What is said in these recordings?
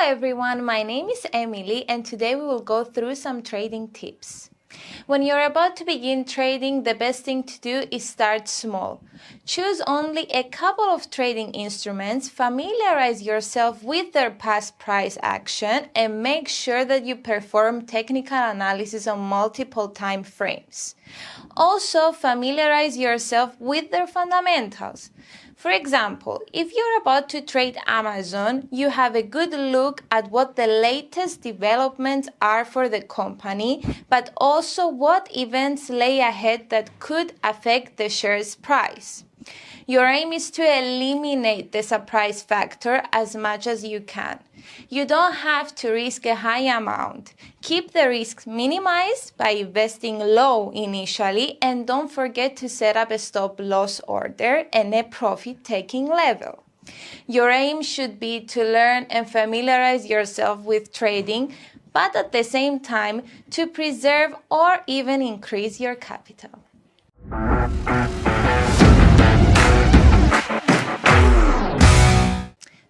everyone, my name is Emily and today we will go through some trading tips. When you're about to begin trading, the best thing to do is start small. Choose only a couple of trading instruments, familiarize yourself with their past price action, and make sure that you perform technical analysis on multiple time frames. Also, familiarize yourself with their fundamentals. For example, if you're about to trade Amazon, you have a good look at what the latest developments are for the company, but also what events lay ahead that could affect the share's price. Your aim is to eliminate the surprise factor as much as you can. You don't have to risk a high amount. Keep the risks minimized by investing low initially, and don't forget to set up a stop loss order and a profit-taking level. Your aim should be to learn and familiarize yourself with trading, but at the same time to preserve or even increase your capital.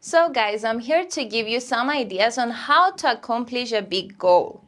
So guys, I'm here to give you some ideas on how to accomplish a big goal.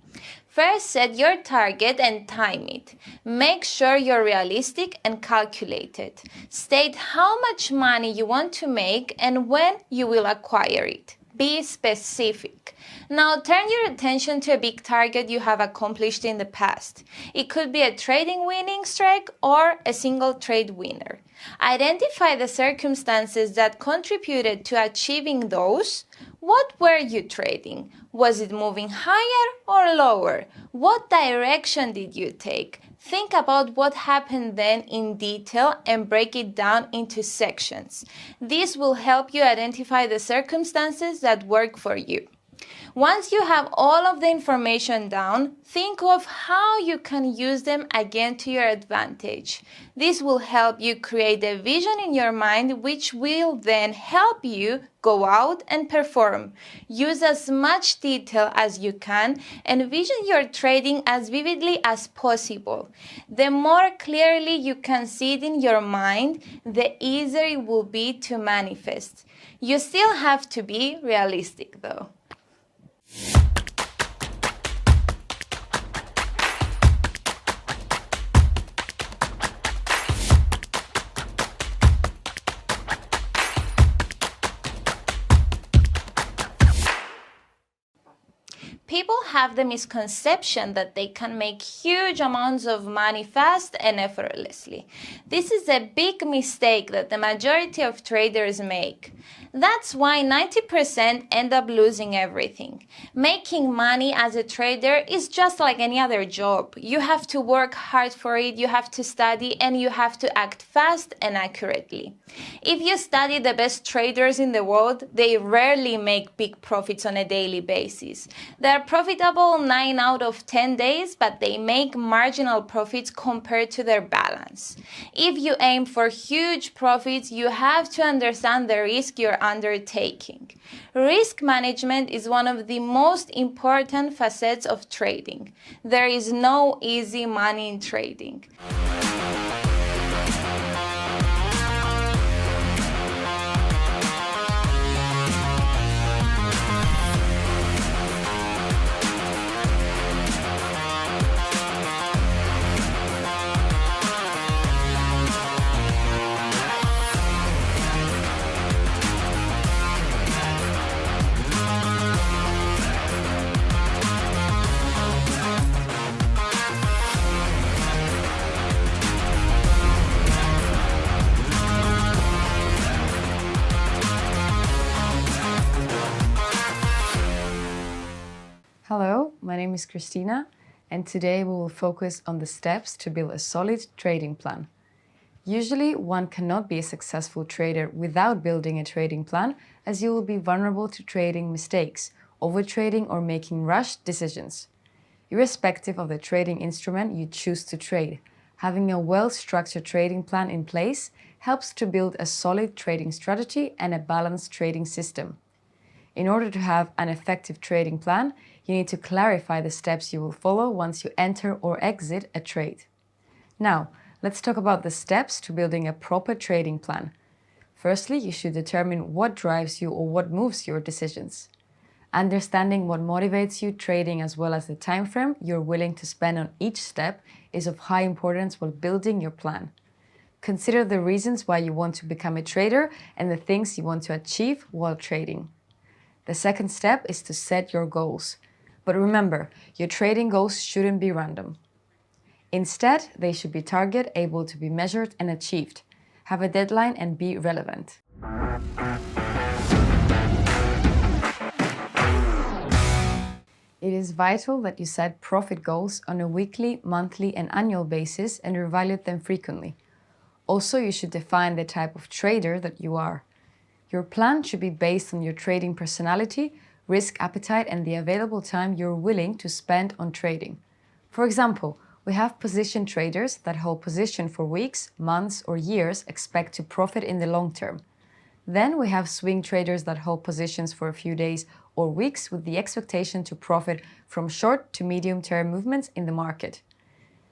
First, set your target and time it. Make sure you're realistic and calculated. State how much money you want to make and when you will acquire it. Be specific. Now turn your attention to a big target you have accomplished in the past. It could be a trading winning streak or a single trade winner. Identify the circumstances that contributed to achieving those. What were you trading? Was it moving higher or lower? What direction did you take? Think about what happened then in detail and break it down into sections. This will help you identify the circumstances that work for you. Once you have all of the information down, think of how you can use them again to your advantage. This will help you create a vision in your mind, which will then help you go out and perform. Use as much detail as you can and vision your trading as vividly as possible. The more clearly you can see it in your mind, the easier it will be to manifest. You still have to be realistic though. People have the misconception that they can make huge amounts of money fast and effortlessly. This is a big mistake that the majority of traders make. That's why 90% end up losing everything. Making money as a trader is just like any other job. You have to work hard for it, you have to study, and you have to act fast and accurately. If you study the best traders in the world, they rarely make big profits on a daily basis. They're profitable 9 out of 10 days, but they make marginal profits compared to their balance. If you aim for huge profits, you have to understand the risk you're undertaking. Risk management is one of the most important facets of trading. There is no easy money in trading. Hello, my name is Christina, and today we will focus on the steps to build a solid trading plan. Usually, one cannot be a successful trader without building a trading plan, as you will be vulnerable to trading mistakes, overtrading, or making rushed decisions. Irrespective of the trading instrument you choose to trade, having a well-structured trading plan in place helps to build a solid trading strategy and a balanced trading system. In order to have an effective trading plan, you need to clarify the steps you will follow once you enter or exit a trade. Now, let's talk about the steps to building a proper trading plan. Firstly, you should determine what drives you or what moves your decisions. Understanding what motivates you trading as well as the time frame you're willing to spend on each step is of high importance while building your plan. Consider the reasons why you want to become a trader and the things you want to achieve while trading. The second step is to set your goals. But remember, your trading goals shouldn't be random. Instead, they should be target able to be measured and achieved, have a deadline and be relevant. It is vital that you set profit goals on a weekly, monthly, and annual basis and reevaluate them frequently. Also, you should define the type of trader that you are. Your plan should be based on your trading personality, risk appetite, and the available time you're willing to spend on trading. For example, we have position traders that hold position for weeks, months, or years, expect to profit in the long term. Then we have swing traders that hold positions for a few days or weeks with the expectation to profit from short to medium term movements in the market.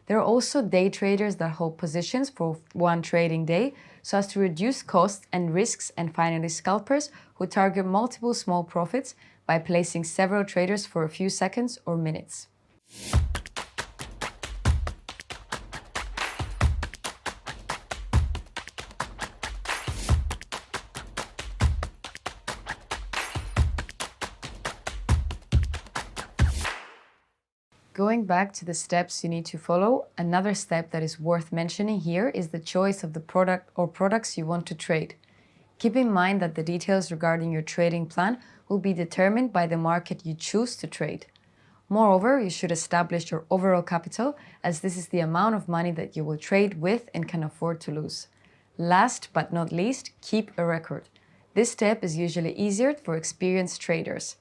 There are also day traders that hold positions for one trading day so as to reduce costs and risks, and finally scalpers who target multiple small profits by placing several traders for a few seconds or minutes. Going back to the steps you need to follow, another step that is worth mentioning here is the choice of the product or products you want to trade. Keep in mind that the details regarding your trading plan will be determined by the market you choose to trade. Moreover, you should establish your overall capital, as this is the amount of money that you will trade with and can afford to lose. Last but not least, keep a record. This step is usually easier for experienced traders.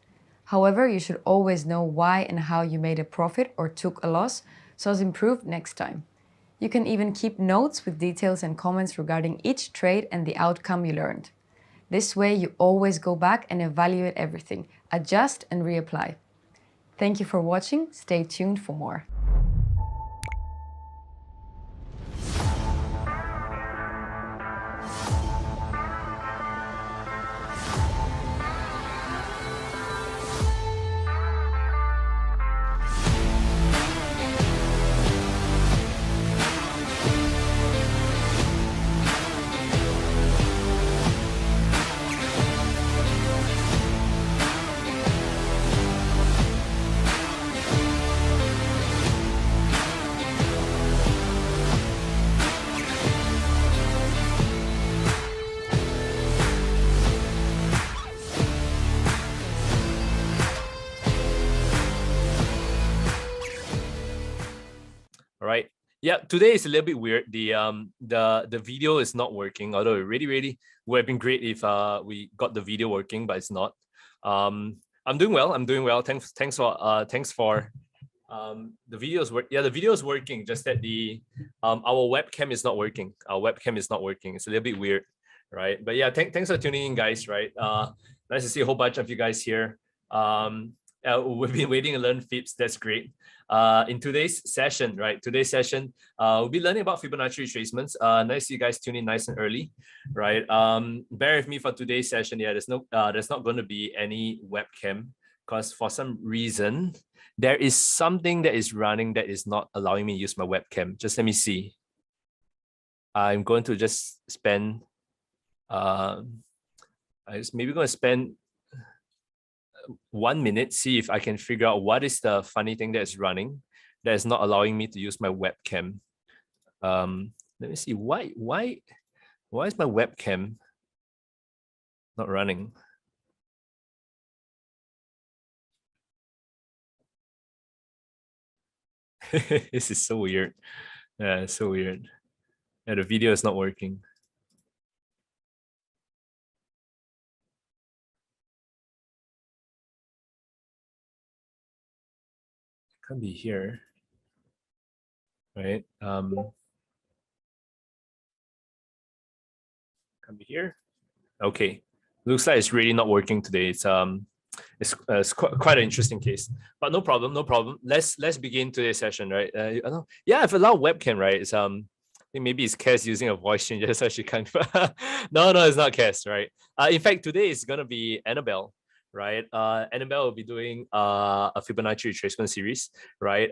However, you should always know why and how you made a profit or took a loss, so as improve next time. You can even keep notes with details and comments regarding each trade and the outcome you learned. This way, you always go back and evaluate everything, adjust and reapply. Thank you for watching. Stay tuned for more. All right. Yeah, today is a little bit weird. The video is not working, although it really would have been great if we got the video working, but it's not. I'm doing well. Thanks for the videos work. Yeah, the video is working, just that the our webcam is not working. It's a little bit weird, right? But yeah, thanks for tuning in, guys, right? Nice to see a whole bunch of you guys here. We've been waiting to learn FIBS. That's great. In today's session, we'll be learning about Fibonacci retracements. Nice to see you guys tune in nice and early, right? Bear with me for today's session. Yeah, there's not going to be any webcam because for some reason there is something that is running that is not allowing me to use my webcam. Just let me see. I'm going to just spend. I'm maybe going to spend 1 minute, see if I can figure out what is the funny thing that is running that is not allowing me to use my webcam. Let me see, why is my webcam not running? This is so weird. Yeah, it's so weird. Yeah, the video is not working. Can't be here, right? Can't be here. Okay, looks like it's really not working today. It's quite an interesting case, but no problem. Let's begin today's session, right? Yeah, I've allowed webcam, right? It's I think maybe it's Cass using a voice changer, so she can't. No, it's not Cass, right? In fact, today is gonna be Annabelle, right? Annabelle will be doing a Fibonacci retracement series, right?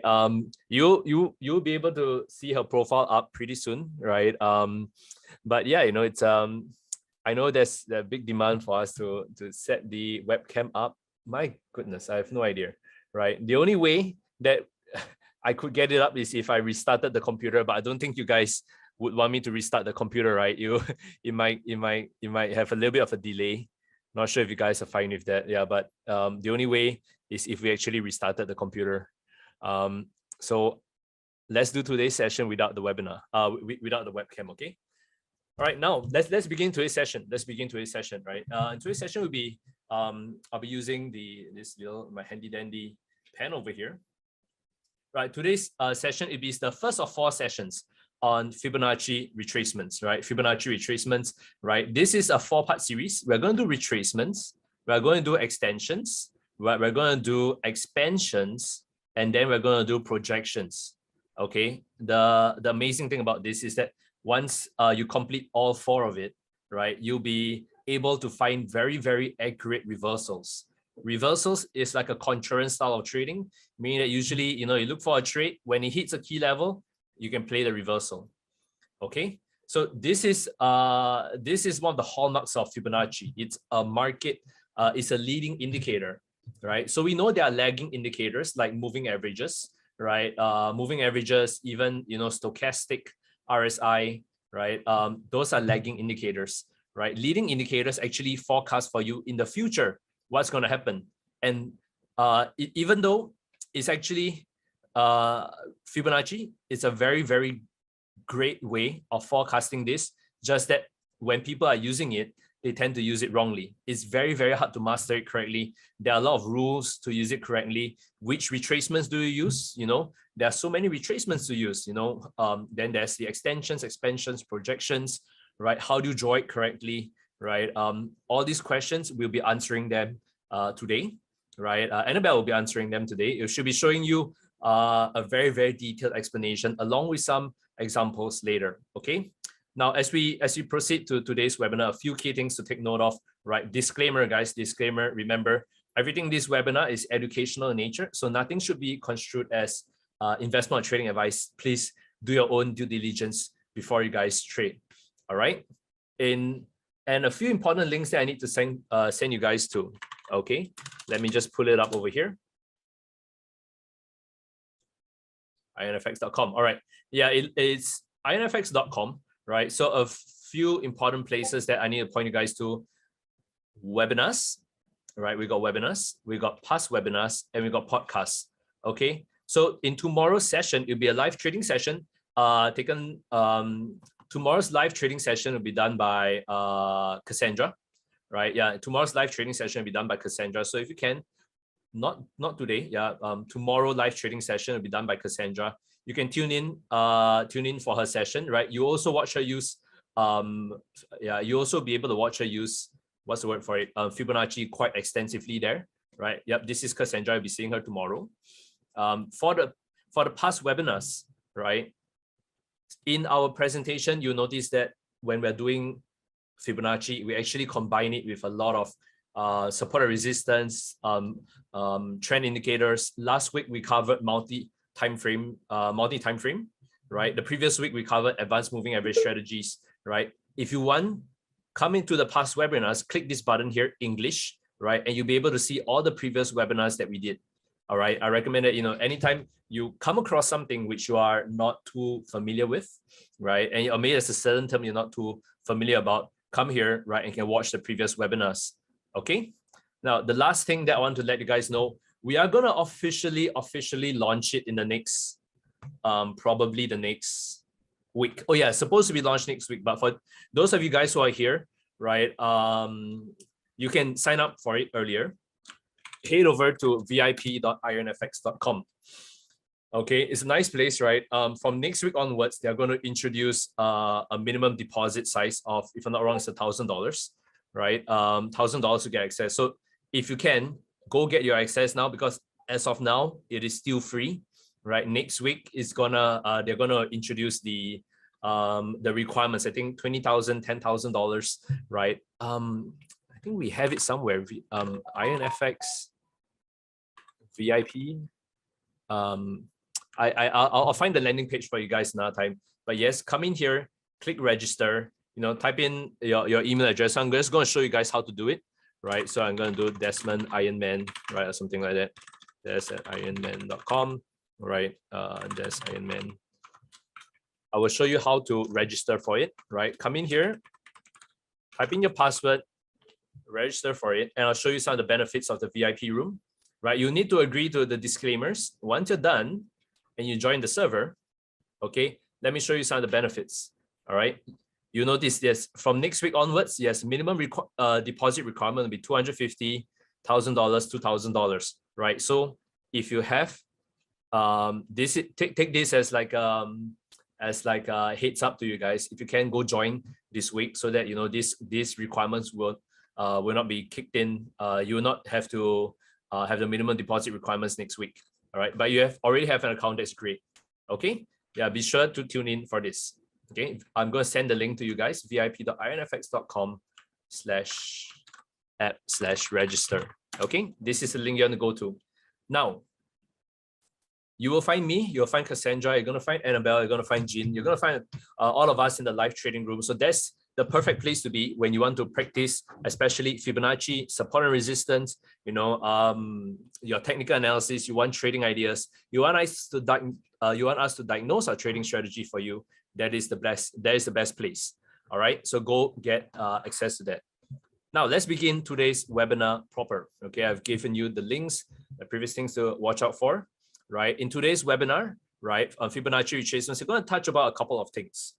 You'll be able to see her profile up pretty soon, right? But yeah, it's I know there's a big demand for us to set the webcam up. My goodness, I have no idea, right? The only way that I could get it up is if I restarted the computer, but I don't think you guys would want me to restart the computer, right? It might have a little bit of a delay. Not sure if you guys are fine with that. Yeah, but the only way is if we actually restarted the computer. So let's do today's session without the webinar, without the webcam, okay? All right, now let's begin today's session. Let's begin today's session, right? Today's session will be I'll be using this little my handy dandy pen over here. Right, today's session it is the first of 4 sessions on Fibonacci retracements, right? Fibonacci retracements, right? This is a 4-part series. We're going to do retracements, we're going to do extensions, right? We're going to do expansions, and then we're going to do projections. Okay. The amazing thing about this is that once you complete all 4 of it, right, you'll be able to find very, very accurate reversals. Reversals is like a contrarian style of trading, meaning that usually, you look for a trade, when it hits a key level, you can play the reversal. Okay, so this is one of the hallmarks of Fibonacci. It's a market, it's a leading indicator, right? So we know there are lagging indicators like moving averages, right? Moving averages, even stochastic RSI, right? Those are lagging indicators, right? Leading indicators actually forecast for you in the future what's going to happen. And even though it's actually Fibonacci, it's a very, very great way of forecasting this, just that when people are using it, they tend to use it wrongly. It's very, very hard to master it correctly. There are a lot of rules to use it correctly. Which retracements do you use? There are so many retracements to use, then there's the extensions, expansions, projections, right? How do you draw it correctly, right? All these questions, we'll be answering them today, right? Annabelle will be answering them today. It should be showing you a very, very detailed explanation along with some examples later, okay? Now, as we proceed to today's webinar, a few key things to take note of, right? Disclaimer, guys, disclaimer. Remember, everything in this webinar is educational in nature, so nothing should be construed as investment or trading advice. Please do your own due diligence before you guys trade, all right? And a few important links that I need to send you guys to, okay? Let me just pull it up over here. IronFX.com. All right. Yeah, it's IronFX.com, right? So a few important places that I need to point you guys to. Webinars, right? We got webinars, we got past webinars, and we got podcasts. Okay. So in tomorrow's session, it'll be a live trading session. Tomorrow's live trading session will be done by Cassandra, right? Yeah, tomorrow's live trading session will be done by Cassandra. So if you can, not today, yeah. Tomorrow live trading session will be done by Cassandra. You can tune in for her session, right? You also watch her use, you also be able to watch her use, what's the word for it? Fibonacci quite extensively there, right? Yep, this is Cassandra. I'll be seeing her tomorrow. For the past webinars, right? In our presentation, you'll notice that when we're doing Fibonacci, we actually combine it with a lot of support and resistance, trend indicators. Last week we covered multi-time frame, right? The previous week we covered advanced moving average strategies, right? If you want, come into the past webinars, click this button here, English, right? And you'll be able to see all the previous webinars that we did. All right. I recommend that, anytime you come across something which you are not too familiar with, right? And or maybe there's a certain term you're not too familiar about, come here, right? And you can watch the previous webinars. Okay. Now, the last thing that I want to let you guys know, we are going to officially launch it in the next, probably the next week. Oh yeah, it's supposed to be launched next week. But for those of you guys who are here, right, you can sign up for it earlier. Head over to vip.ironfx.com. Okay, it's a nice place, right? From next week onwards, they're going to introduce a minimum deposit size of, if I'm not wrong, it's $1,000, right? $1,000 to get access. So if you can, go get your access now, because as of now, it is still free, right? Next week is they're gonna introduce the requirements. I think $20,000, $10,000, right? I think we have it somewhere. IronFX VIP. I'll find the landing page for you guys another time. But yes, come in here, click register. Type in your email address. I'm just going to show you guys how to do it, right? So I'm going to do Desmond Ironman, right, or something like that. That's at ironman.com, right? That's Ironman. I will show you how to register for it, right? Come in here, type in your password, register for it, and I'll show you some of the benefits of the VIP room, right? You need to agree to the disclaimers. Once you're done and you join the server, okay, let me show you some of the benefits, all right? You notice, yes, from next week onwards, yes, minimum deposit requirement will be $250,000, $2,000, right? So if you have this, take this as like a heads up to you guys. If you can go join this week, so that these requirements will not be kicked in. You will not have to have the minimum deposit requirements next week. All right, but you already have an account. That's great. Okay, yeah, be sure to tune in for this. Okay, I'm going to send the link to you guys, vip.ironfx.com/app/register. Okay, this is the link you're going to go to. Now, you will find me, you'll find Cassandra, you're going to find Annabelle, you're going to find Jean, you're going to find all of us in the live trading room. So that's the perfect place to be when you want to practice, especially Fibonacci, support and resistance, your technical analysis, you want trading ideas, you want us to diagnose our trading strategy for you. That is the best place. All right, so go get access to that. Now let's begin today's webinar proper. Okay, I've given you the links, the previous things to watch out for, right? In today's webinar, right, on Fibonacci retracements, we're going to touch about a couple of things,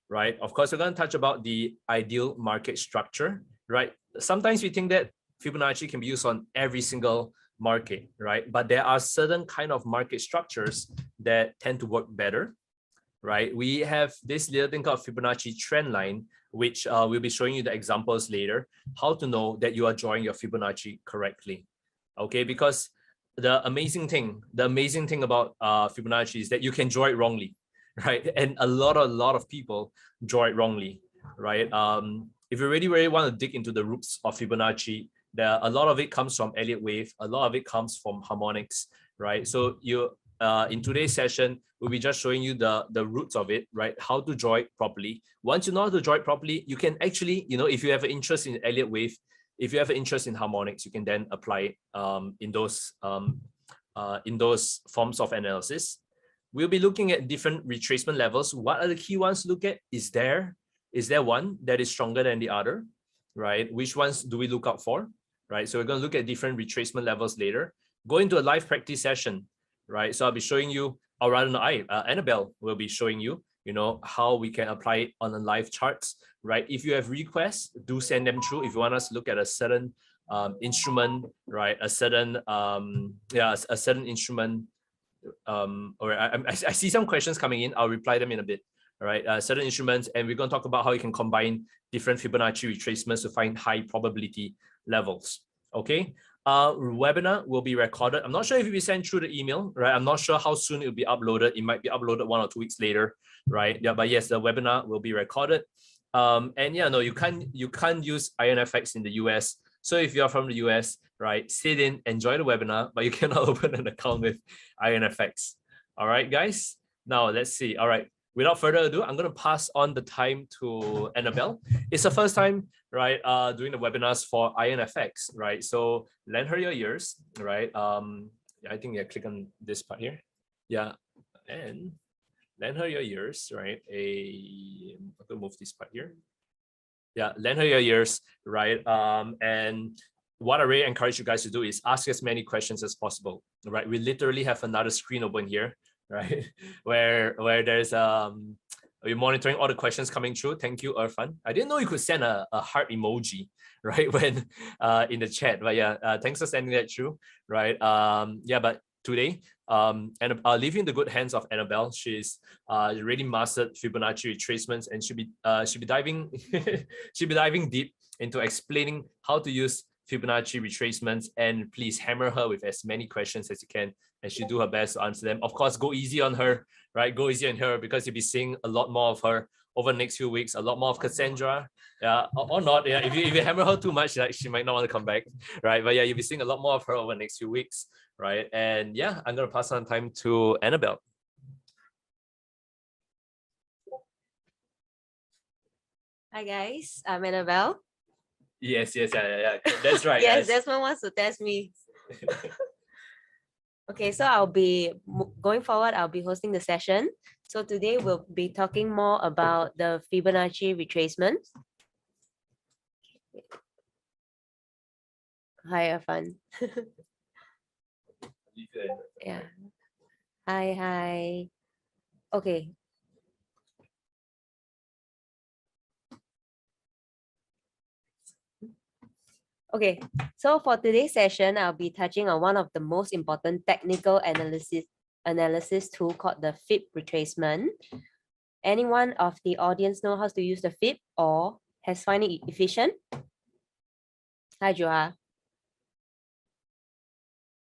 right? Of course, we're going to touch about the ideal market structure, right? Sometimes we think that Fibonacci can be used on every single market, right? But there are certain kind of market structures that tend to work better, right? We have this little thing called Fibonacci trend line, which we'll be showing you the examples later, how to know that you are drawing your Fibonacci correctly, okay? Because the amazing thing about Fibonacci is that you can draw it wrongly, right? And a lot of people draw it wrongly, right? If you really want to dig into the roots of Fibonacci, a lot of it comes from Elliott wave, a lot of it comes from harmonics, right? So in today's session, we'll be just showing you the roots of it, right? How to draw it properly. Once you know how to draw it properly, you can actually, if you have an interest in Elliott wave, if you have an interest in harmonics, you can then apply it in those forms of analysis. We'll be looking at different retracement levels. What are the key ones to look at? Is there one that is stronger than the other, right? Which ones do we look out for, right? So we're going to look at different retracement levels later. Go into a live practice session, right? So I'll be showing you, or rather no, Annabelle will be showing you, how we can apply it on the live charts, right? If you have requests, do send them through. If you want us to look at a certain instrument, right? A certain instrument, or I see some questions coming in. I'll reply them in a bit. All right, certain instruments, and we're going to talk about how you can combine different Fibonacci retracements to find high probability levels. Okay, webinar will be recorded. I'm not sure if it will be sent through the email, right? I'm not sure how soon it will be uploaded. It might be uploaded 1 or 2 weeks later, right? Yeah, but yes, the webinar will be recorded. And yeah, no, you can't use IronFX in the US. So if you're from the US, right, sit in, enjoy the webinar, but you cannot open an account with IronFX. All right, guys. Now let's see. All right. Without further ado, I'm going to pass on the time to Annabelle. It's the first time, right, doing the webinars for IronFX, right? So lend her your ears, right? I think click on this part here. Yeah, and lend her your ears, right? I'm going to move this part here. Yeah, lend her your ears, right? And what I really encourage you guys to do is ask as many questions as possible, right? We literally have another screen open here, right? where there's we're monitoring all the questions coming through. Thank you, Irfan. I didn't know you could send a heart emoji, right, when in the chat. But yeah, thanks for sending that through, right? Yeah, but today, and I'll leave you in the good hands of Annabelle. She's really mastered Fibonacci retracements, and she'll be diving she'll be diving deep into explaining how to use Fibonacci retracements. And please hammer her with as many questions as you can, and she'll do her best to answer them. Of course, go easy on her, right? Go easy on her, because you'll be seeing a lot more of her over the next few weeks. A lot more of Cassandra, yeah, or not. Yeah, if you hammer her too much, like she might not want to come back, right? But yeah, you'll be seeing a lot more of her over the next few weeks, right? And yeah, I'm gonna pass on time to Annabelle. Hi guys, I'm Annabelle. Yes, yeah. That's right. Yes, guys. Desmond wants to test me. Okay, so I'll be going forward, I'll be hosting the session. So today we'll be talking more about the Fibonacci retracement. Hi, Irfan. Yeah. Hi. Okay. Okay, so for today's session, I'll be touching on one of the most important technical analysis tool called the Fib retracement. Anyone of the audience know how to use the Fib or has find it efficient? Hi, Joa.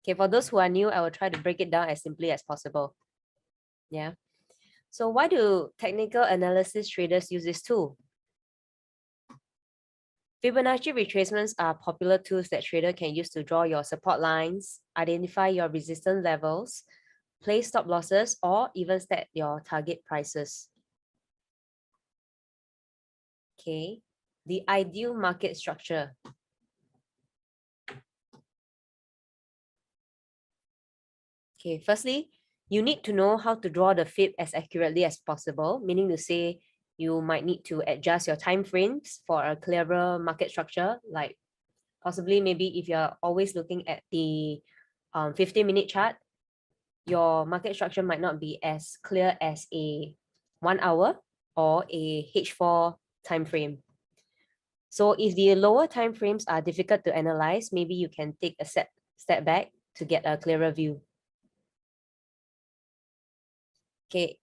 Okay, for those who are new, I will try to break it down as simply as possible. Yeah. So why do technical analysis traders use this tool? Fibonacci retracements are popular tools that traders can use to draw your support lines, identify your resistance levels, place stop losses, or even set your target prices. Okay, the ideal market structure. Okay, firstly, you need to know how to draw the Fib as accurately as possible, meaning to say you might need to adjust your time frames for a clearer market structure, like possibly maybe if you're always looking at the 15-minute chart, your market structure might not be as clear as a 1 hour or a H4 time frame. So if the lower time frames are difficult to analyze, maybe you can take a step back to get a clearer view. Okay,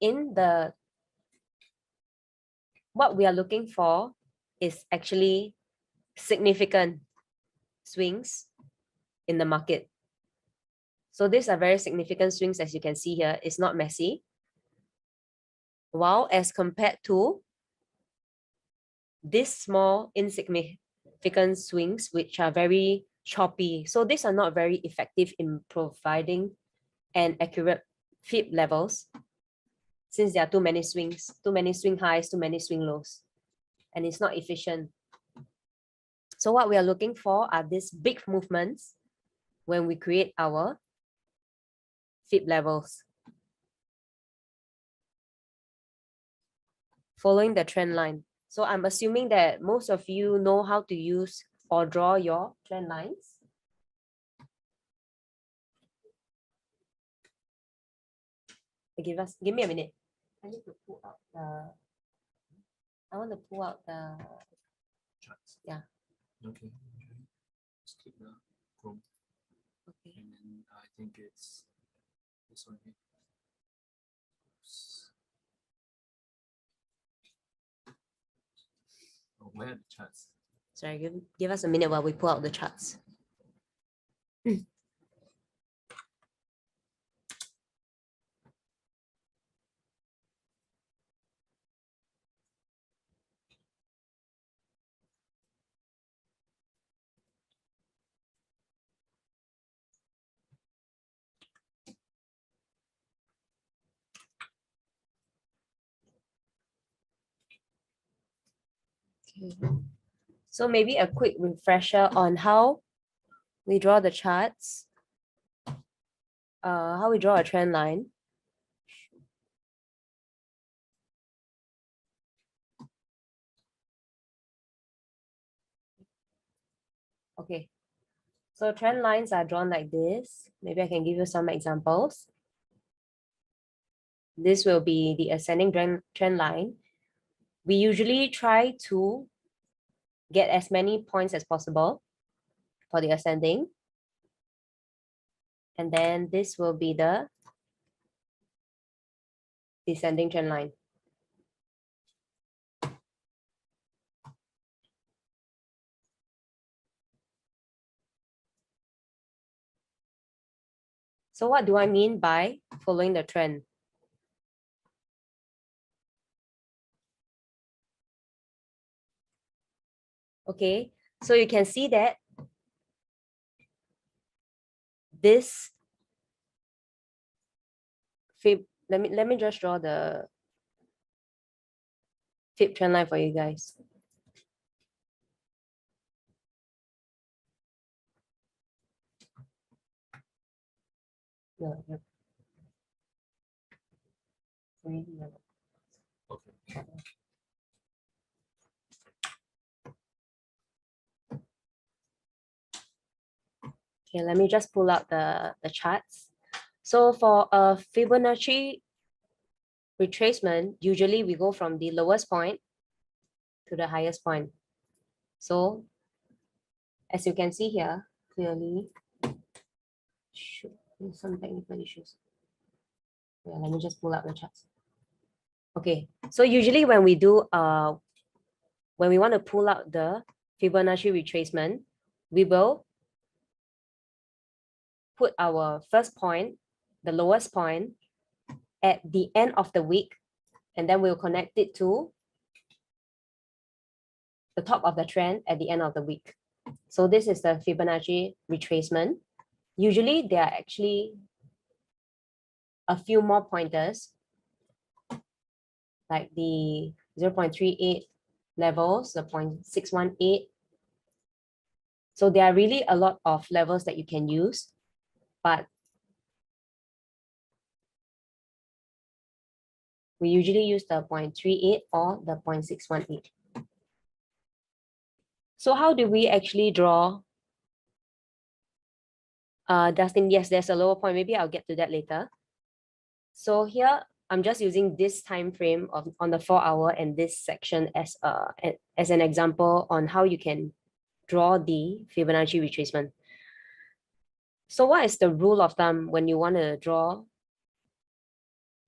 what we are looking for is actually significant swings in the market. So these are very significant swings, as you can see here. It's not messy. While as compared to these small insignificant swings, which are very choppy. So these are not very effective in providing an accurate Fib levels, since there are too many swings, too many swing highs, too many swing lows, and it's not efficient. So what we are looking for are these big movements when we create our Fib levels. Following the trend line. So I'm assuming that most of you know how to use or draw your trend lines. Give me a minute. I need to pull out the. I want to pull out the. Yeah. Okay. Just click the Chrome. Okay. And then I think it's this one here. Oh, where are the charts? Sorry, give us a minute while we pull out the charts. Okay. So maybe a quick refresher on how we draw the charts, how we draw a trend line. Okay, so trend lines are drawn like this. Maybe I can give you some examples. This will be the ascending trend line. We usually try to get as many points as possible for the ascending. And then this will be the descending trend line. So what do I mean by following the trend? Okay, so you can see that this fib, let me just draw the fib trend line for you guys. No, no. Okay. Okay, let me just pull out the charts. So for a Fibonacci retracement, usually we go from the lowest point to the highest point. So as you can see here, clearly, some technical issues. Yeah, let me just pull out the charts. Okay, so usually when we do when we want to pull out the Fibonacci retracement, we will put our first point, the lowest point, at the end of the week, and then we'll connect it to the top of the trend at the end of the week. So this is the Fibonacci retracement. Usually there are actually a few more pointers, like the 0.38 levels, the 0.618. So there are really a lot of levels that you can use, but we usually use the 0.38 or the 0.618. So how do we actually draw? Dustin, yes, there's a lower point. Maybe I'll get to that later. So here, I'm just using this time frame on the 4-hour and this section as an example on how you can draw the Fibonacci retracement. So what is the rule of thumb when you want to draw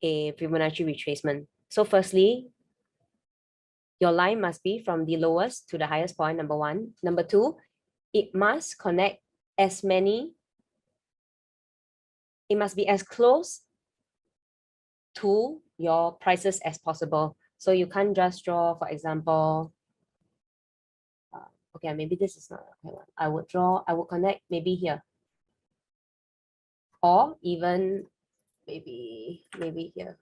a Fibonacci retracement? So firstly, your line must be from the lowest to the highest point, number one. Number two, it must connect as many, it must be as close to your prices as possible. So you can't just draw, for example, okay, maybe this is not okay one. I would connect maybe here. Or even maybe here.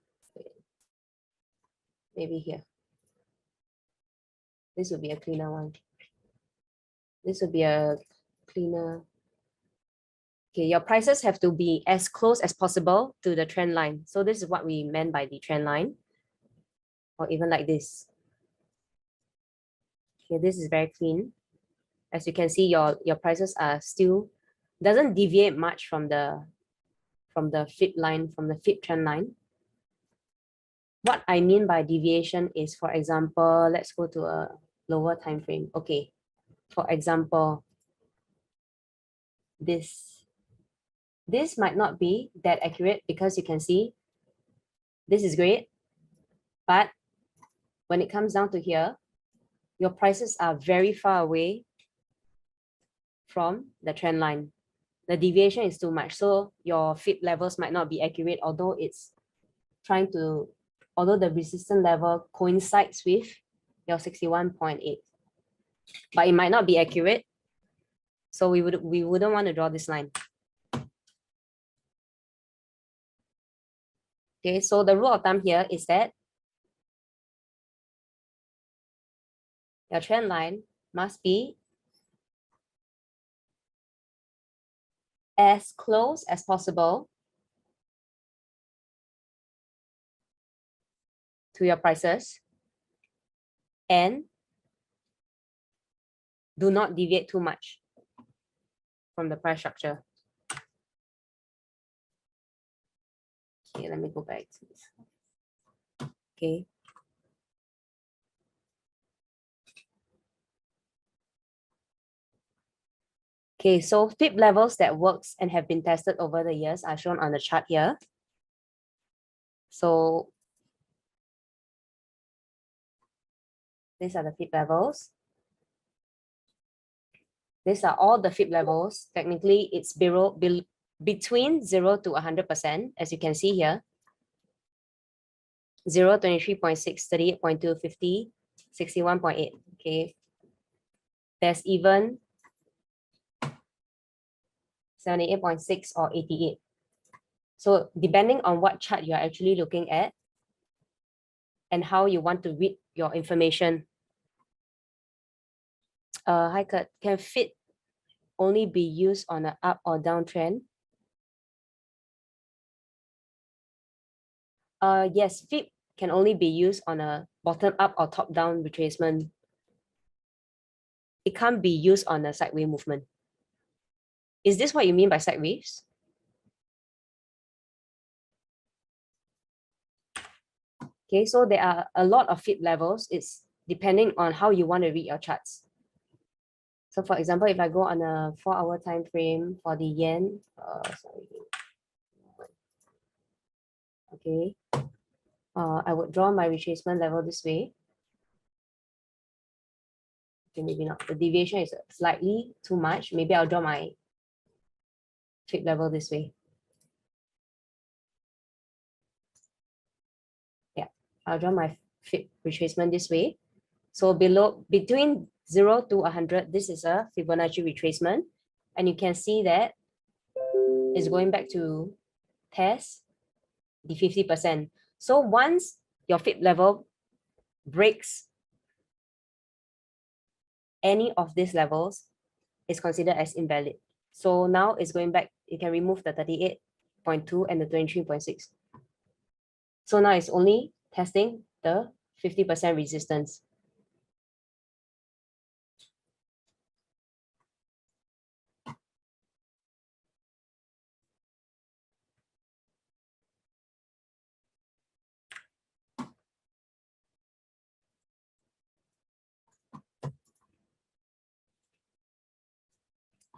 Maybe here. This would be a cleaner one. This would be a cleaner. Okay, your prices have to be as close as possible to the trend line. So this is what we meant by the trend line. Or even like this. Okay, this is very clean. As you can see, your prices are still, doesn't deviate much from the fib line, from the fib trend line. What I mean by deviation is, for example, let's go to a lower time frame. Okay, for example, this might not be that accurate because you can see this is great, but when it comes down to here, your prices are very far away from the trend line. The deviation is too much, so your fib levels might not be accurate, although the resistance level coincides with your 61.8, but it might not be accurate. So we wouldn't want to draw this line. Okay, so the rule of thumb here is that your trend line must be as close as possible to your prices and do not deviate too much from the price structure. Okay, let me go back to this. Okay. Okay, so fib levels that works and have been tested over the years are shown on the chart here. So these are the fib levels. These are all the fib levels. Technically, it's between 0 to 100%, as you can see here. 0, 23.6, 38.2, 50, 61.8. Okay. there's even 78.6 or 88. So depending on what chart you're actually looking at and how you want to read your information. Hi Kurt, can fit only be used on an up or down trend? Yes, FIB can only be used on a bottom up or top down retracement. It can't be used on a sideways movement. Is this what you mean by sideways? Okay, so there are a lot of FIB levels. It's depending on how you want to read your charts. So for example, if I go on a 4-hour time frame for the yen, okay, I would draw my retracement level this way. Okay, maybe not. The deviation is slightly too much. Maybe I'll draw my FIB level this way. Yeah, I'll draw my FIB retracement this way. So between 0 to 100, this is a Fibonacci retracement. And you can see that it's going back to test the 50%. So once your FIB level breaks any of these levels, is considered as invalid. So now it's going back, you can remove the 38.2 and the 23.6. So now it's only testing the 50% resistance.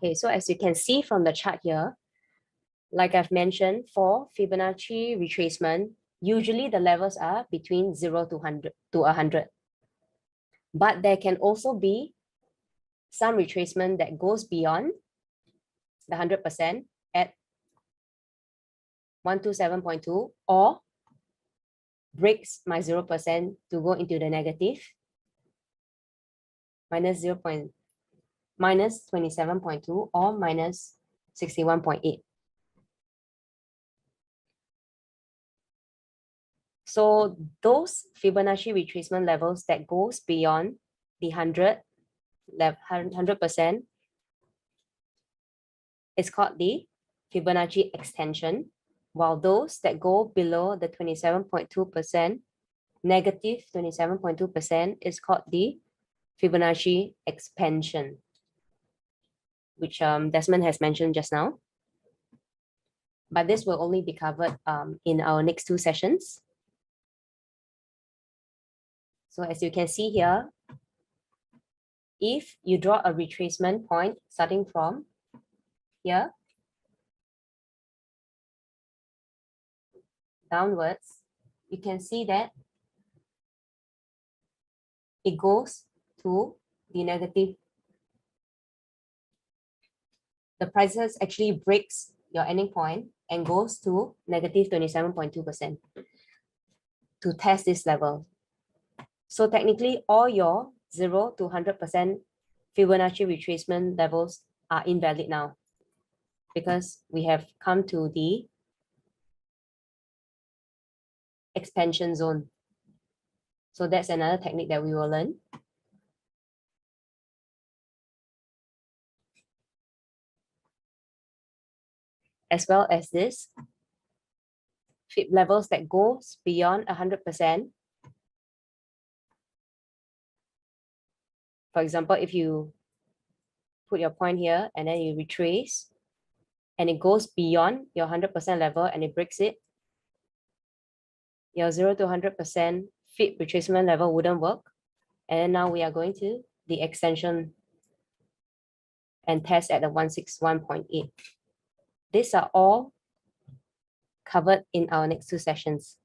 Okay, so as you can see from the chart here, like I've mentioned, for Fibonacci retracement, usually the levels are between 0 to 100. But there can also be some retracement that goes beyond the 100% at 127.2 or breaks my 0% to go into the negative, minus 27.2 or minus 61.8. So those Fibonacci retracement levels that goes beyond the 100% is called the Fibonacci extension, while those that go below the 27.2%, negative 27.2%, is called the Fibonacci expansion, which Desmond has mentioned just now. But this will only be covered in our next 2 sessions. So as you can see here, if you draw a retracement point starting from here downwards, you can see that it goes to the negative. The prices actually breaks your ending point and goes to negative 27.2% to test this level. So technically, all your 0 to 100% Fibonacci retracement levels are invalid now because we have come to the expansion zone. So that's another technique that we will learn. As well as this FIB levels that goes beyond 100%. For example, if you put your point here and then you retrace and it goes beyond your 100% level and it breaks it, your 0 to 100% FIB retracement level wouldn't work. And then now we are going to the extension and test at the 161.8. These are all covered in our next 2 sessions.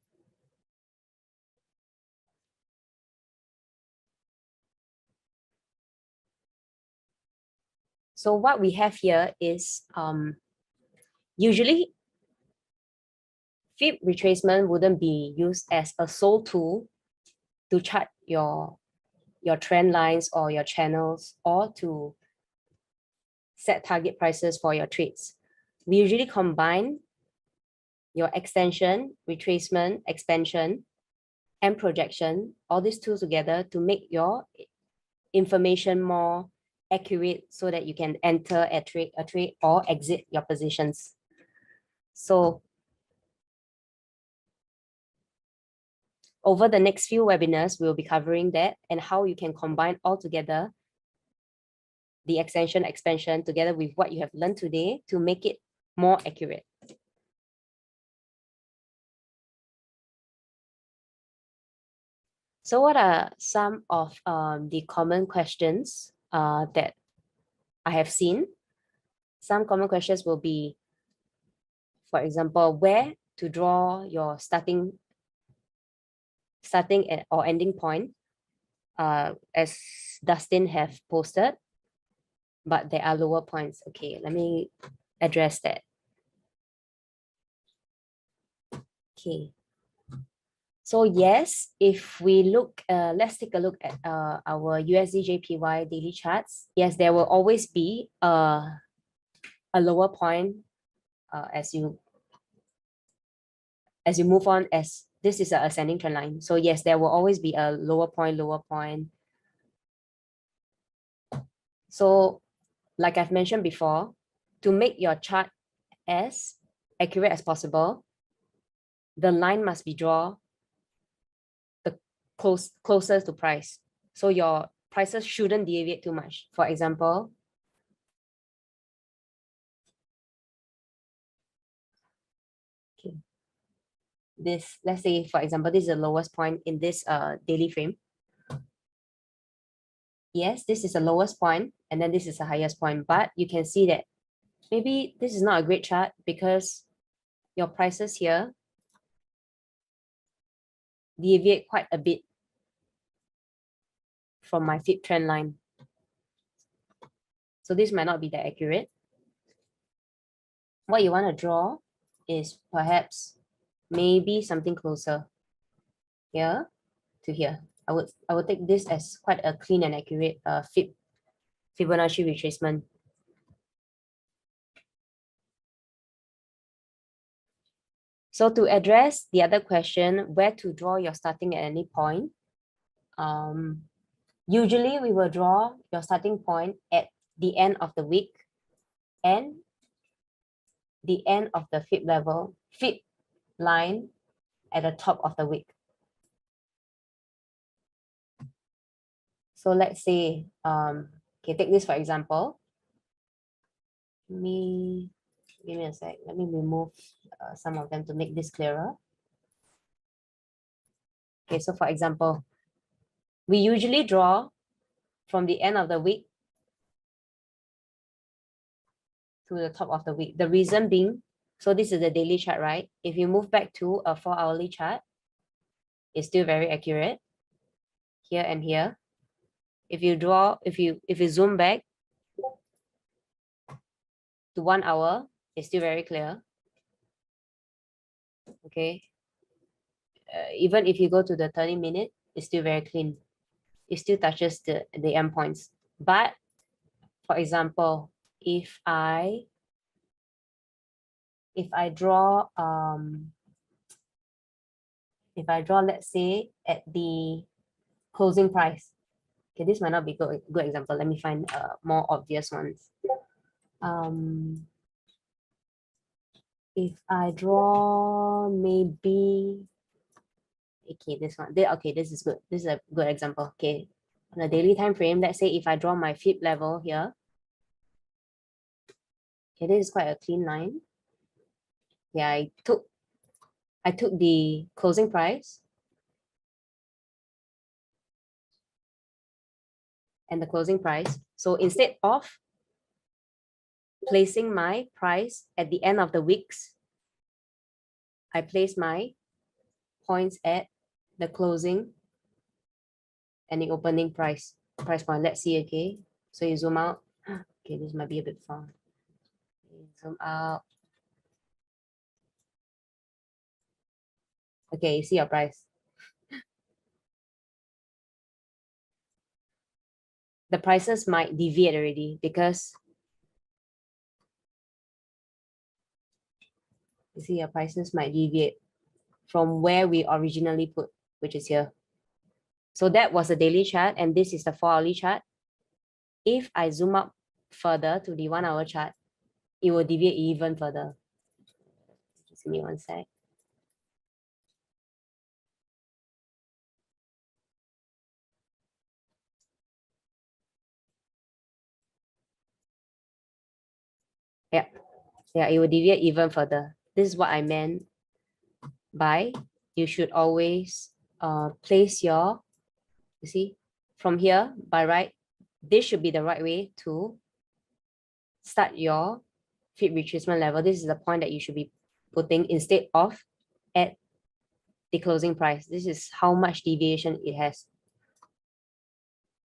So what we have here is usually FIB retracement wouldn't be used as a sole tool to chart your your trend lines or your channels, or to set target prices for your trades. We usually combine your extension, retracement, expansion, and projection, all these tools together to make your information more accurate so that you can enter a trade or exit your positions. So over the next few webinars, we'll be covering that and how you can combine all together the extension, expansion together with what you have learned today to make it more accurate. So what are some of the common questions that I have seen? Some common questions will be, for example, where to draw your starting or ending point, as Dustin have posted, but there are lower points. Okay, let me address that. Okay. So yes, if we look, let's take a look at our USD JPY daily charts. Yes, there will always be a lower point as you move on, as this is an ascending trend line. So yes, there will always be a lower point, lower point. So like I've mentioned before, to make your chart as accurate as possible, the line must be drawn the closest to price. So your prices shouldn't deviate too much. For example, okay, this, let's say, for example, this is the lowest point in this daily frame. Yes, this is the lowest point, and then this is the highest point, but you can see that maybe this is not a great chart because your prices here deviate quite a bit from my fib trend line. So this might not be that accurate. What you want to draw is perhaps maybe something closer here to here. I would take this as quite a clean and accurate Fibonacci retracement. So to address the other question, where to draw your starting at any point, usually we will draw your starting point at the end of the week and the end of the fib line at the top of the week. So let's say, okay, take this for example. Give me a sec. Let me remove some of them to make this clearer. Okay, so for example, we usually draw from the end of the week to the top of the week. The reason being, so this is the daily chart, right? If you move back to a 4-hourly chart, it's still very accurate here and here. If you zoom back to 1 hour, it's still very clear. Okay. Even if you go to the 30-minute, it's still very clean. It still touches the endpoints. But for example, if I draw let's say at the closing price, okay, this might not be good example. Let me find more obvious ones. If I draw maybe, okay, this one, okay, this is good. This is a good example. Okay, on a daily time frame, let's say if I draw my fib level here, okay, this is quite a clean line. Yeah, I took the closing price and the closing price. So instead of placing my price at the end of the weeks, I place my points at the closing and the opening price point. Let's see, okay. So you zoom out. Okay, this might be a bit far. Zoom out. Okay, you see your price. the prices might deviate already because you see your prices might deviate from where we originally put, which is here. So that was a daily chart, and this is the 4-hourly chart. If I zoom up further to the 1-hour chart, it will deviate even further. Just give me one sec. Yeah, it will deviate even further. This is what I meant by you should always place your, you see, from here by right, this should be the right way to start your fib retracement level. This is the point that you should be putting instead of at the closing price. This is how much deviation it has,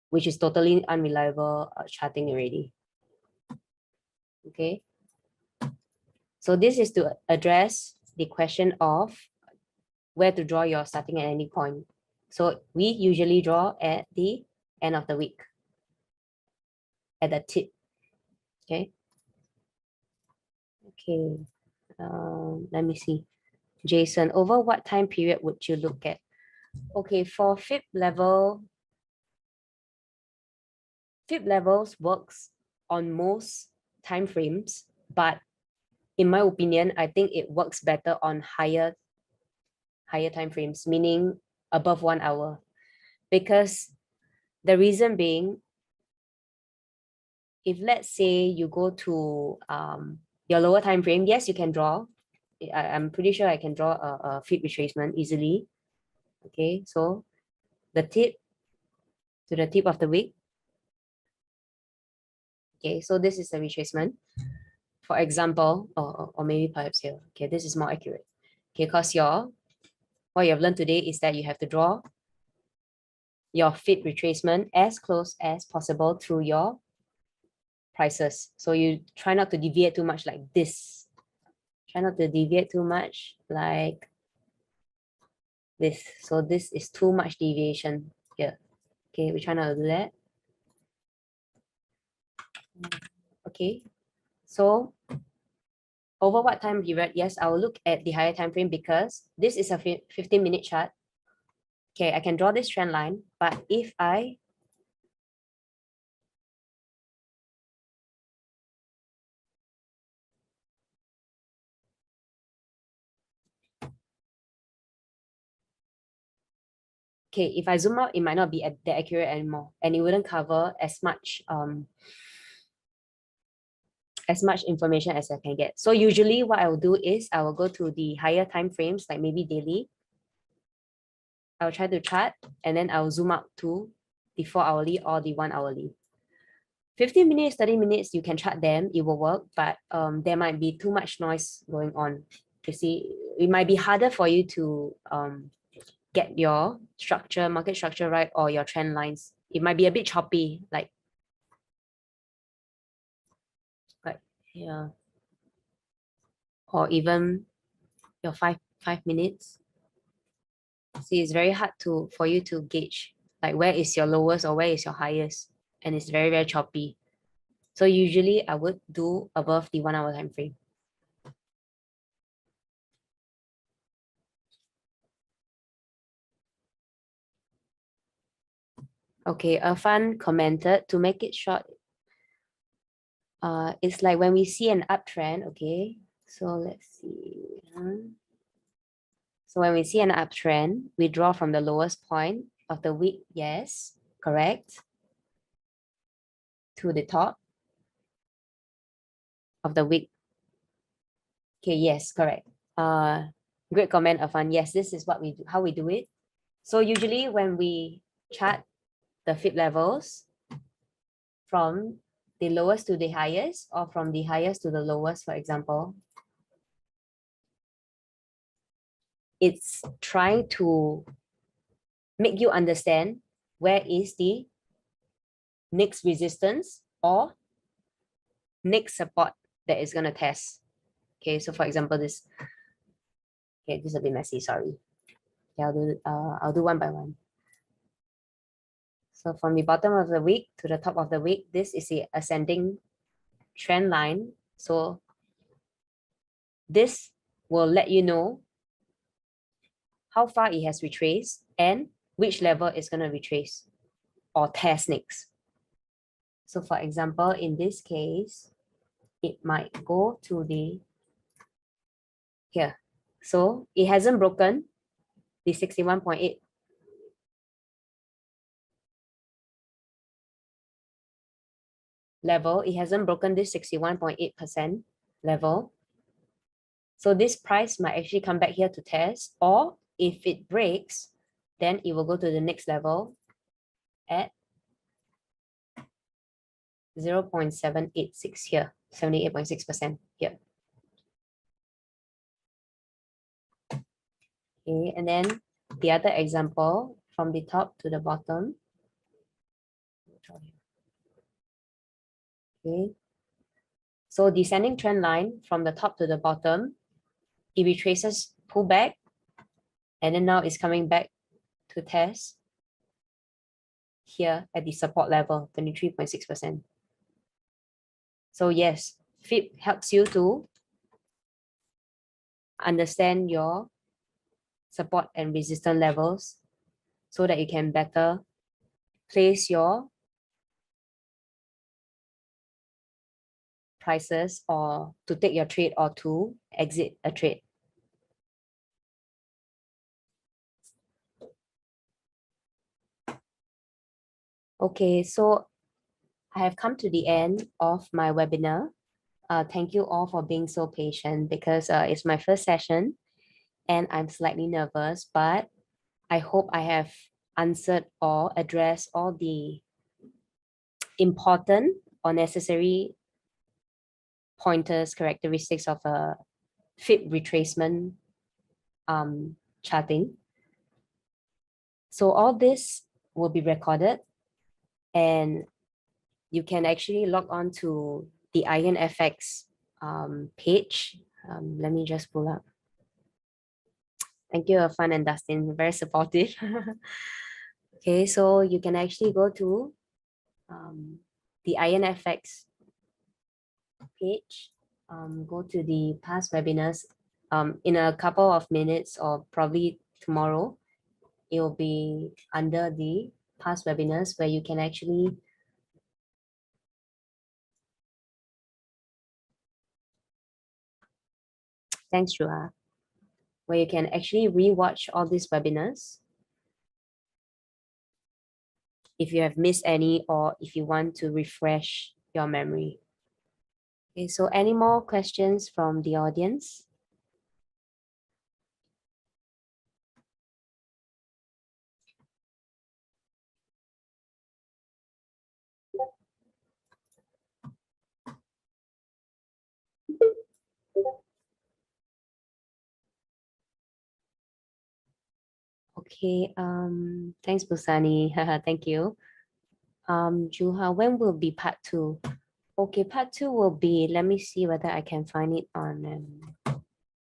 which is totally unreliable charting already. Okay. So this is to address the question of where to draw your starting at any point. So we usually draw at the end of the week, at the tip. Okay. Okay. Let me see. Jason, over what time period would you look at? Okay, for fib levels works on most time frames, but in my opinion, I think it works better on higher time frames, meaning above 1 hour. Because the reason being, if let's say you go to your lower time frame, yes, you can draw. I'm pretty sure I can draw a fib retracement easily. Okay, so the tip to the tip of the wick. Okay, so this is the retracement. For example, or maybe perhaps here. Okay, this is more accurate. Okay, because what you have learned today is that you have to draw your fib retracement as close as possible to your prices. So you try not to deviate too much like this. Try not to deviate too much like this. So this is too much deviation here. Okay, we try not to do that. Okay, so over what time period? Yes, I will look at the higher time frame because this is a 15-minute chart. Okay, I can draw this trend line, but if I if I zoom out, it might not be that accurate anymore, and it wouldn't cover as much information as I can get. So usually what I will do is I will go to the higher time frames, like maybe daily. I'll try to chart, and then I'll zoom out to the 4-hourly or the 1-hourly. 15 minutes, 30 minutes, you can chart them, it will work, but there might be too much noise going on. You see, it might be harder for you to get your market structure right, or your trend lines. It might be a bit choppy, like yeah, or even your five minutes. See, it's very hard for you to gauge like where is your lowest or where is your highest, and it's very, very choppy. So usually I would do above the 1-hour time frame. Okay, Irfan commented, to make it short, it's like when we see an uptrend. Okay, so let's see. So when we see an uptrend, we draw from the lowest point of the wick. Yes, correct. To the top of the wick. Okay, yes, correct. Great comment, Irfan. Yes, this is how we do it. So usually when we chart the fib levels from the lowest to the highest, or from the highest to the lowest, for example, it's trying to make you understand where is the next resistance or next support that is going to test. Okay, so for example, this is a bit messy, sorry. Okay, I'll do one by one. So from the bottom of the wick to the top of the wick, this is the ascending trend line. So this will let you know how far it has retraced and which level it's going to retrace or test next. So for example, in this case, it might go to the here. So it hasn't broken the 61.8 level. It hasn't broken this 61.8% level. So this price might actually come back here to test, or if it breaks, then it will go to the next level at 0.786 here, 78.6% here. Okay, and then the other example from the top to the bottom. Okay, so descending trend line from the top to the bottom, it retraces, pull back, and then now it's coming back to test here at the support level, 23.6%. So yes, FIB helps you to understand your support and resistance levels so that you can better place your prices or to take your trade or to exit a trade. Okay, so I have come to the end of my webinar. Thank you all for being so patient because it's my first session and I'm slightly nervous, but I hope I have answered or addressed all the important or necessary pointers, characteristics of a FIB retracement charting. So all this will be recorded and you can actually log on to the IronFX page. Let me just pull up. Thank you, Irfan and Dustin, very supportive. Okay, so you can actually go to the IronFX page, go to the past webinars. In a couple of minutes or probably tomorrow, it will be under the past webinars where you can actually thanks, Shua, where you can actually rewatch all these webinars if you have missed any or if you want to refresh your memory. Okay, so any more questions from the audience? Okay, thanks, Busani. Thank you. Juha, when will be part 2? Okay, part 2 will be, let me see whether I can find it on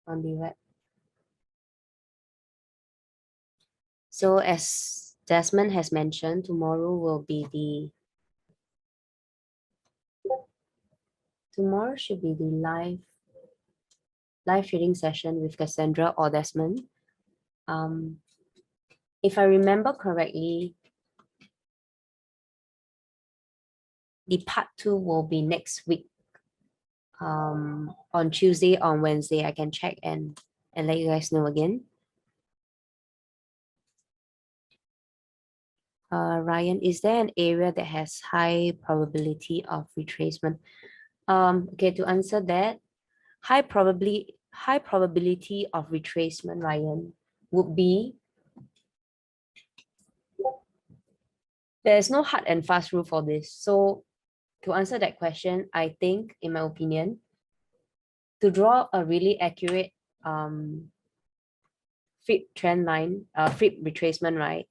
the web. So as Desmond has mentioned, tomorrow will be tomorrow should be the live trading session with Cassandra or Desmond. If I remember correctly, the part 2 will be next week. On Tuesday, on Wednesday, I can check and let you guys know again. Ryan, is there an area that has high probability of retracement? Okay, to answer that, high probability of retracement, Ryan, would be there's no hard and fast rule for this. So to answer that question, I think, in my opinion, to draw a really accurate FIB trend line, FIB retracement, right?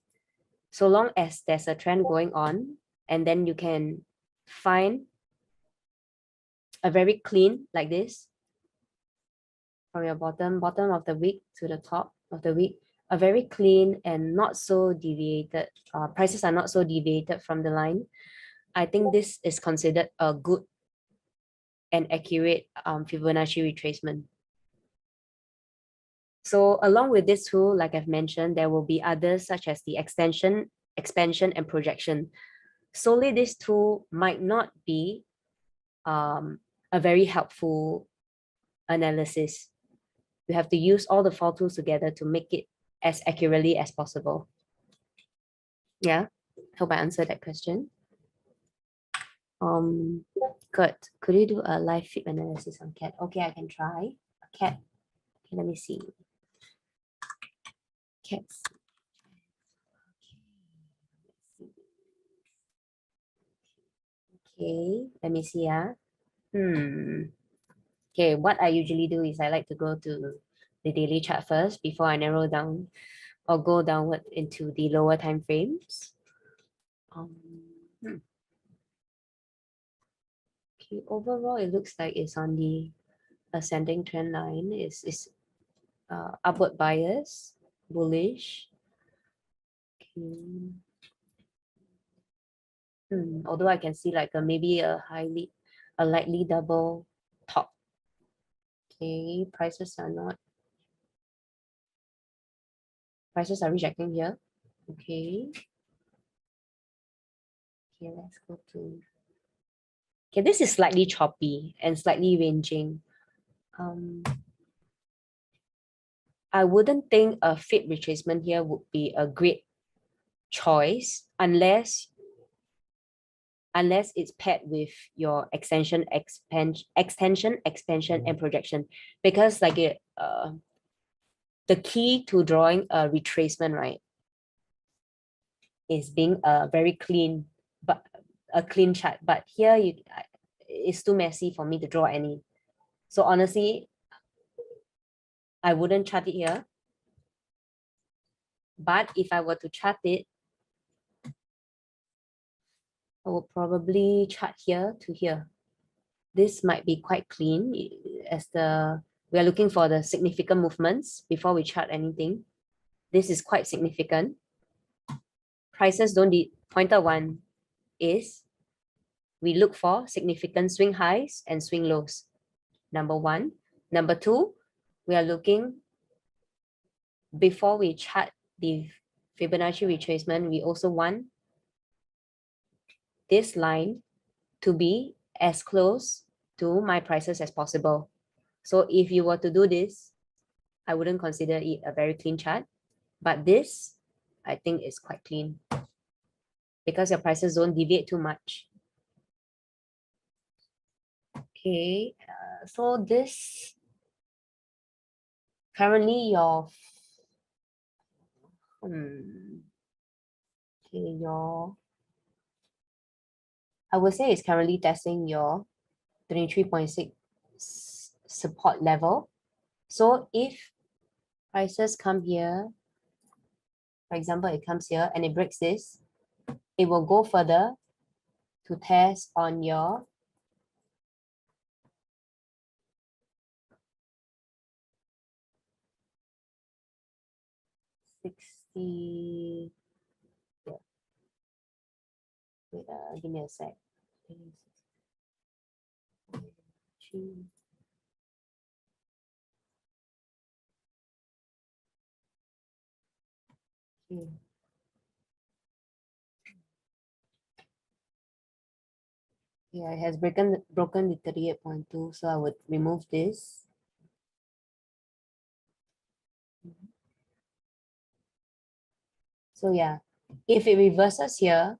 So long as there's a trend going on, and then you can find a very clean like this from your bottom of the wick to the top of the wick, a very clean and not so deviated, prices are not so deviated from the line, I think this is considered a good and accurate Fibonacci retracement. So along with this tool, like I've mentioned, there will be others such as the extension, expansion, and projection. Solely this tool might not be a very helpful analysis. You have to use all the four tools together to make it as accurately as possible. Yeah, hope I answered that question. Kurt, could you do a live fib analysis on cat? Okay, I can try. Cat. Okay, let me see. Cats. Okay, let me see. Okay, what I usually do is I like to go to the daily chart first before I narrow down or go downward into the lower time frames. Okay, overall, it looks like it's on the ascending trend line. It's upward bias, bullish. Okay. Although I can see like maybe a lightly double top. Okay, prices are rejecting here. Okay. Okay, let's go to. Okay, this is slightly choppy and slightly ranging. I wouldn't think a fib retracement here would be a great choice unless it's paired with your extension, expansion, and projection. Because like the key to drawing a retracement, right, is being a very clean, but a clean chart. But here it's too messy for me to draw any. So honestly, I wouldn't chart it here. But if I were to chart it, I will probably chart here to here. This might be quite clean as we are looking for the significant movements before we chart anything. This is quite significant. Prices don't need pointer one is we look for significant swing highs and swing lows. Number one. Number two, we are looking before we chart the Fibonacci retracement, we also want this line to be as close to my prices as possible. So if you were to do this, I wouldn't consider it a very clean chart, but this I think is quite clean because your prices don't deviate too much. Okay, so this currently your I would say it's currently testing your 23.6 support level. So if prices come here, for example, it comes here and it breaks this, it will go further to test on your Wait, give me a sec. Yeah, it has broken the 38.2, so I would remove this. So yeah, if it reverses here,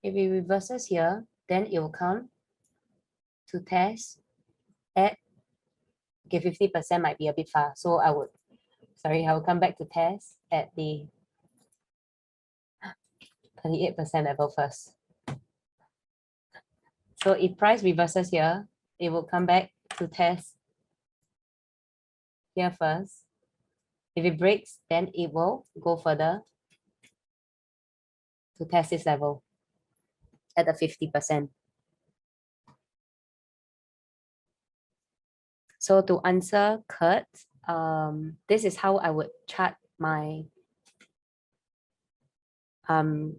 if it reverses here, then it will come to test at, okay, 50% might be a bit far. So I will come back to test at the 38% level first. So if price reverses here, it will come back to test here first. If it breaks, then it will go further to test this level at the 50%. So to answer Kurt, this is how I would chart my how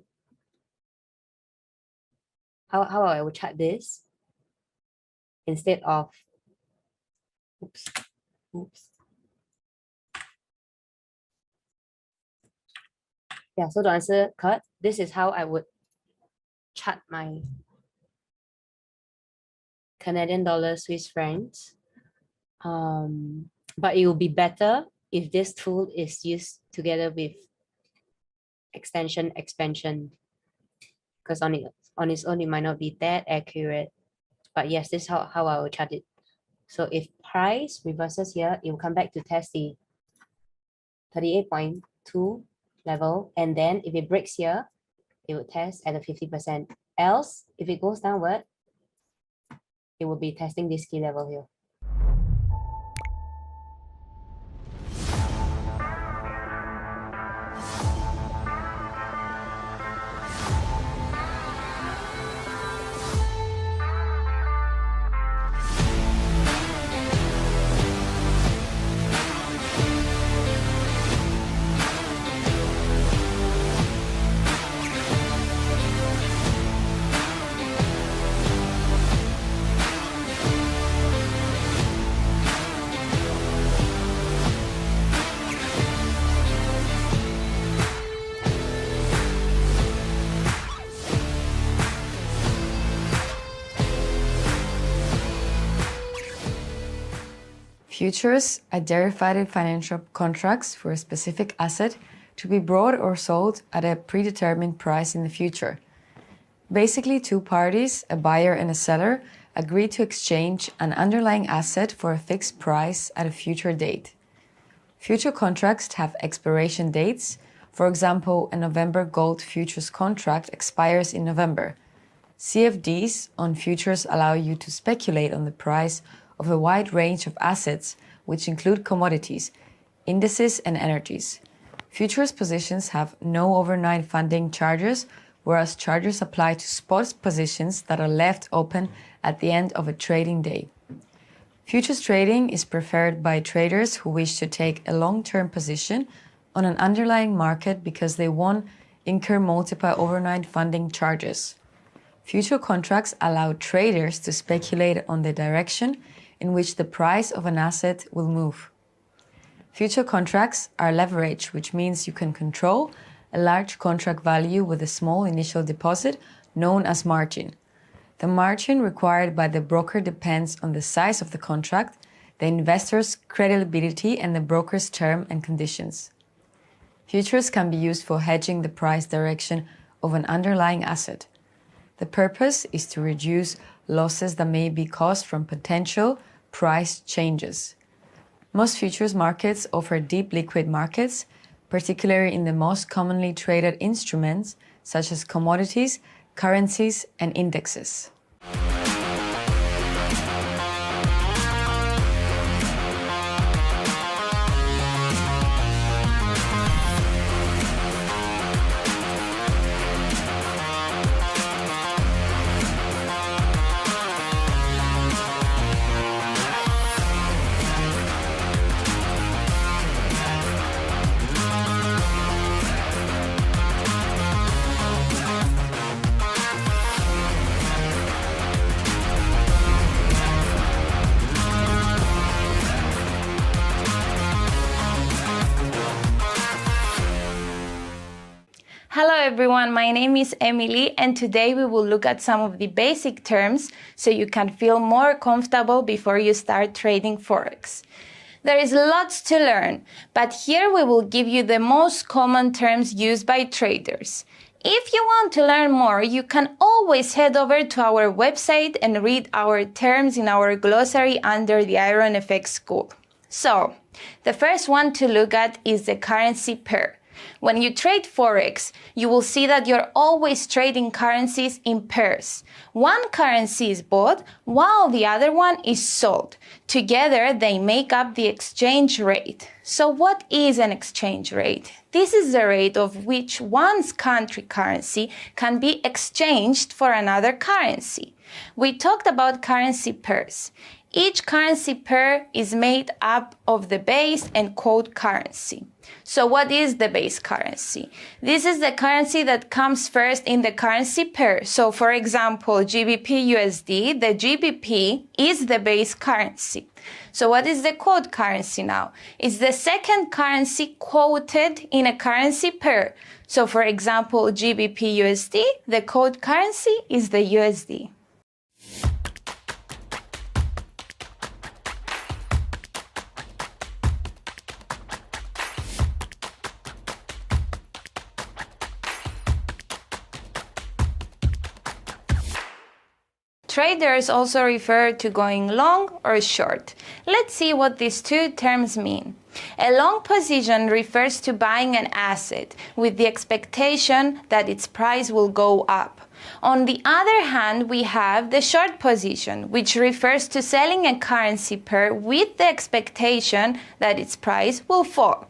I would chart this instead of oops. Yeah, so to answer Kurt, this is how I would chart my Canadian dollar Swiss francs. But it will be better if this tool is used together with expansion, because on its own it might not be that accurate. But yes, this is how I will chart it. So if price reverses here, it will come back to test the 38.2 level, and then if it breaks here, it will test at a 50%. Else, if it goes downward, it will be testing this key level here. Futures are derivative financial contracts for a specific asset to be bought or sold at a predetermined price in the future. Basically, two parties, a buyer and a seller, agree to exchange an underlying asset for a fixed price at a future date. Future contracts have expiration dates. For example, a November gold futures contract expires in November. CFDs on futures allow you to speculate on the price of a wide range of assets, which include commodities, indices, and energies. Futures positions have no overnight funding charges, whereas charges apply to spot positions that are left open at the end of a trading day. Futures trading is preferred by traders who wish to take a long-term position on an underlying market because they won't incur multiple overnight funding charges. Future contracts allow traders to speculate on the direction in which the price of an asset will move. Future contracts are leverage, which means you can control a large contract value with a small initial deposit known as margin. The margin required by the broker depends on the size of the contract, the investor's credibility, and the broker's term and conditions. Futures can be used for hedging the price direction of an underlying asset. The purpose is to reduce losses that may be caused from potential price changes. Most futures markets offer deep liquid markets, particularly in the most commonly traded instruments such as commodities, currencies, and indexes. Hello everyone, my name is Emily and today we will look at some of the basic terms so you can feel more comfortable before you start trading Forex. There is lots to learn, but here we will give you the most common terms used by traders. If you want to learn more, you can always head over to our website and read our terms in our glossary under the IronFX school. So, the first one to look at is the currency pair. When you trade Forex, you will see that you're always trading currencies in pairs. One currency is bought while the other one is sold. Together, they make up the exchange rate. So what is an exchange rate? This is the rate of which one's country currency can be exchanged for another currency. We talked about currency pairs. Each currency pair is made up of the base and code currency. So what is the base currency? This is the currency that comes first in the currency pair. So for example, GBP USD, the GBP is the base currency. So what is the code currency now? It's the second currency quoted in a currency pair. So for example, GBP USD, the code currency is the USD. Traders also refer to going long or short. Let's see what these two terms mean. A long position refers to buying an asset with the expectation that its price will go up. On the other hand, we have the short position, which refers to selling a currency pair with the expectation that its price will fall.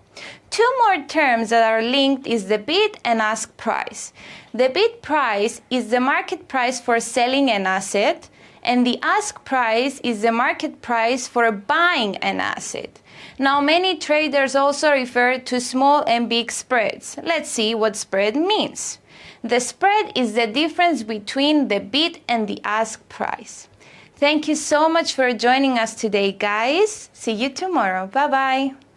Two more terms that are linked is the bid and ask price. The bid price is the market price for selling an asset, and the ask price is the market price for buying an asset. Now, many traders also refer to small and big spreads. Let's see what spread means. The spread is the difference between the bid and the ask price. Thank you so much for joining us today, guys. See you tomorrow. Bye-bye.